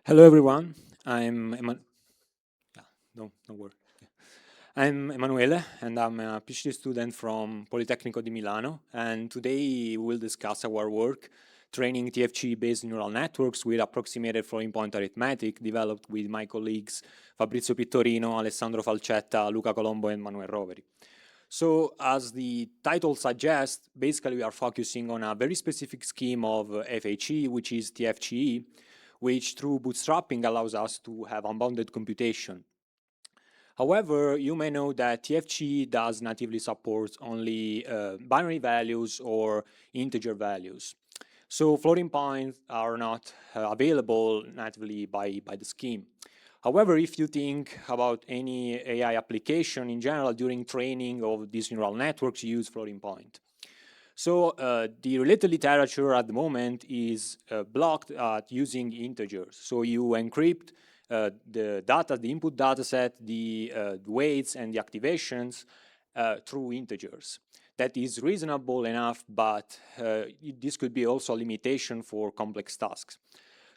Hello, everyone. I'm Eman yeah, don't worry. I'm Emanuele, and I'm a PhD student from Politecnico di Milano. And today we'll discuss our work training TFHE-based neural networks with approximated floating point arithmetic developed with my colleagues Fabrizio Pittorino, Alessandro Falcetta, Luca Colombo, and Manuel Roveri. So, as the title suggests, basically we are focusing on a very specific scheme of FHE, which is TFHE, which through bootstrapping allows us to have unbounded computation. However, you may know that TFHE does natively support only binary values or integer values. So floating points are not available natively by the scheme. However, if you think about any AI application in general during training of these neural networks, you use floating point. So the related literature at the moment is blocked at using integers. So you encrypt the data, the input data set, the weights and the activations through integers. That is reasonable enough, but this could be also a limitation for complex tasks.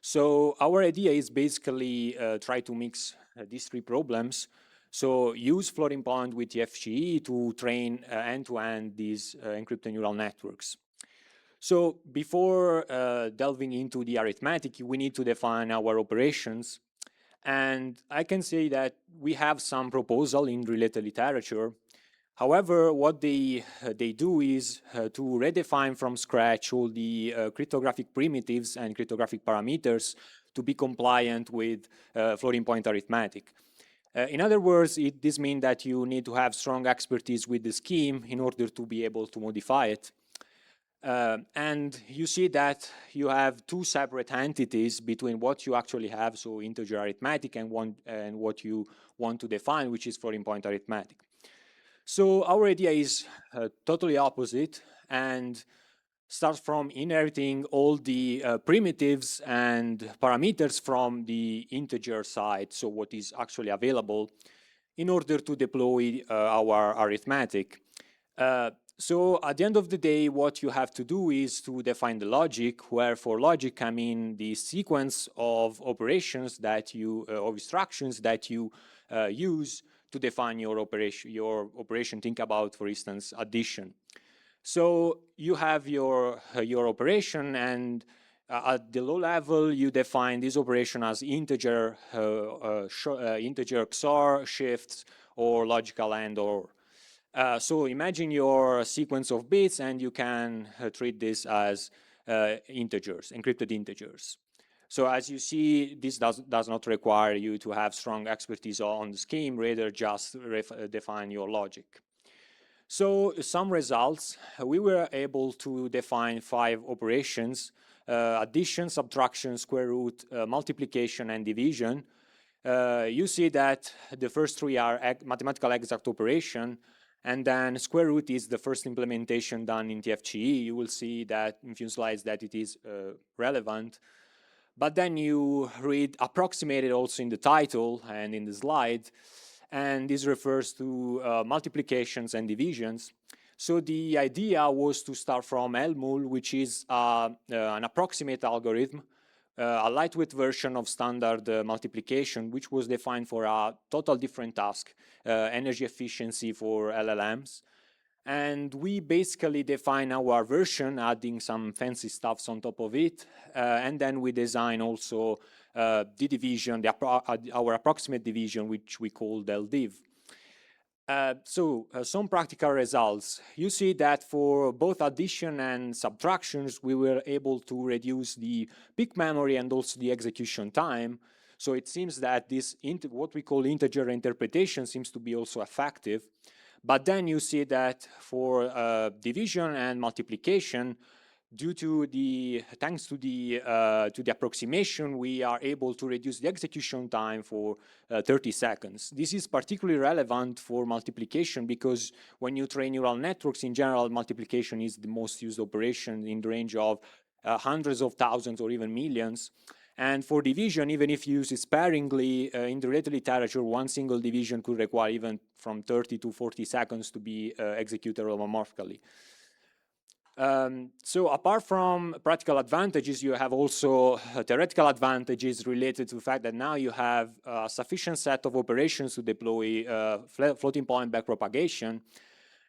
So our idea is basically try to mix these three problems. So use floating point with the FGE to train end-to-end these encrypted neural networks. So before delving into the arithmetic, we need to define our operations. And I can say that we have some proposal in related literature. However, what they do is to redefine from scratch all the cryptographic primitives and cryptographic parameters to be compliant with floating point arithmetic. In other words, this means that you need to have strong expertise with the scheme in order to be able to modify it. And you see that you have two separate entities between what you actually have, so integer arithmetic, and what you want to define, which is floating point arithmetic. So our idea is totally opposite and starts from inheriting all the primitives and parameters from the integer side, so what is actually available, in order to deploy our arithmetic. So at the end of the day, what you have to do is to define the logic, where for logic I mean the sequence of operations that you, of instructions that you use to define your operation. Think about, for instance, addition. So you have your operation, and at the low level, you define this operation as integer, integer XOR, shifts, or logical AND OR. So imagine your sequence of bits, and you can treat this as integers, encrypted integers. So as you see, this does not require you to have strong expertise on the scheme, rather just define your logic. So some results, we were able to define 5 operations: addition, subtraction, square root, multiplication, and division. You see that the first 3 are mathematical exact operation, and then square root is the first implementation done in TFHE. You will see that in a few slides that it is relevant. But then you read approximated also in the title and in the slide, and this refers to multiplications and divisions. So the idea was to start from LMUL, which is an approximate algorithm, a lightweight version of standard multiplication, which was defined for a total different task, energy efficiency for LLMs. And we basically define our version, adding some fancy stuffs on top of it, and then we design also the division, our approximate division, which we call DelDiv. So some practical results. You see that for both addition and subtractions, we were able to reduce the peak memory and also the execution time. So it seems that this what we call integer interpretation seems to be also effective. But then you see that for division and multiplication, thanks to the approximation, we are able to reduce the execution time for 30 seconds. This is particularly relevant for multiplication because when you train neural networks, in general, multiplication is the most used operation in the range of hundreds of thousands or even millions. And for division, even if you use it sparingly, in the related literature, one single division could require even from 30 to 40 seconds to be executed homomorphically. So apart from practical advantages, you have also theoretical advantages related to the fact that now you have a sufficient set of operations to deploy floating point backpropagation.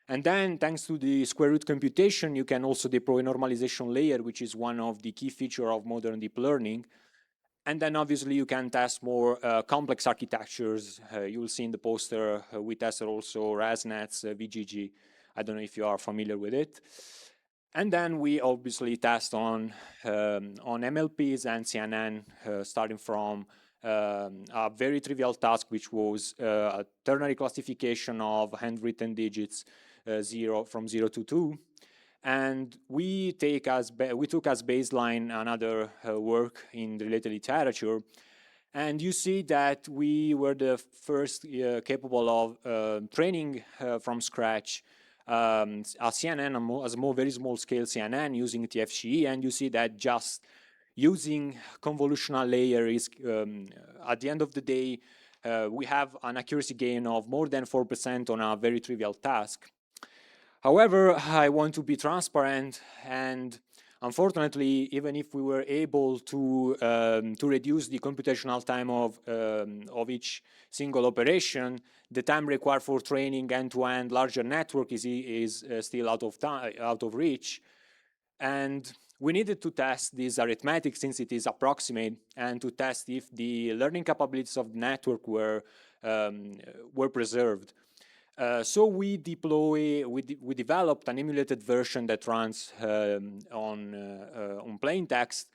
And then, thanks to the square root computation, you can also deploy normalization layer, which is one of the key features of modern deep learning. And then, obviously, you can test more complex architectures. You will see in the poster, we tested also ResNets, VGG. I don't know if you are familiar with it. And then we obviously test on MLPs and CNN, starting from a very trivial task, which was a ternary classification of handwritten digits from 0 to 2. And we took as baseline another work in the related literature. And you see that we were the first capable of training from scratch a CNN, a very small scale CNN using TFHE, and you see that just using convolutional layer is, at the end of the day, we have an accuracy gain of more than 4% on a very trivial task. However, I want to be transparent, and unfortunately, even if we were able to reduce the computational time of each single operation, the time required for training end-to-end larger network is still out of reach. And we needed to test this arithmetic since it is approximate, and to test if the learning capabilities of the network were preserved. So we developed an emulated version that runs on plain text,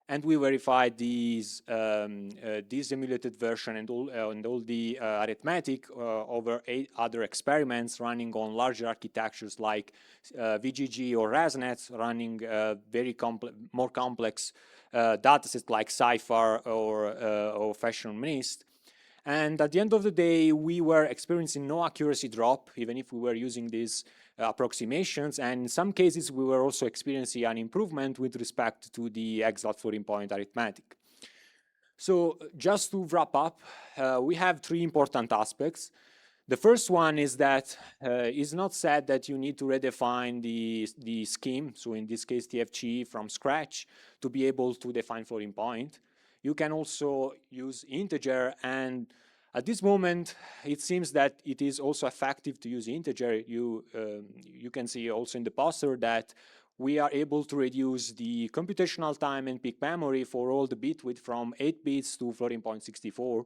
and we verified this emulated version and all the arithmetic over 8 other experiments running on larger architectures like VGG or ResNets, running more complex datasets like CIFAR or Fashion MNIST. And at the end of the day, we were experiencing no accuracy drop, even if we were using these approximations. And in some cases, we were also experiencing an improvement with respect to the exact floating point arithmetic. So just to wrap up, we have 3 important aspects. The first one is that it's not said that you need to redefine the scheme, so in this case TFHE, from scratch to be able to define floating point. You can also use integer, and at this moment it seems that it is also effective to use integer. You can see also in the poster that we are able to reduce the computational time and peak memory for all the bit width from 8 bits to floating point 64.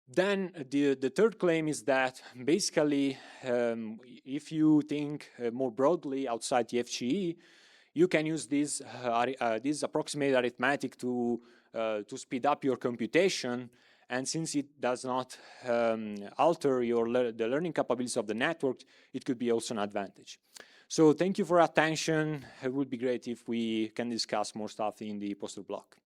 Then the third claim is that basically if you think more broadly outside TFHE, you can use this approximated arithmetic to speed up your computation, and since it does not alter the learning capabilities of the network, it could be also an advantage. So thank you for your attention. It would be great if we can discuss more stuff in the poster block.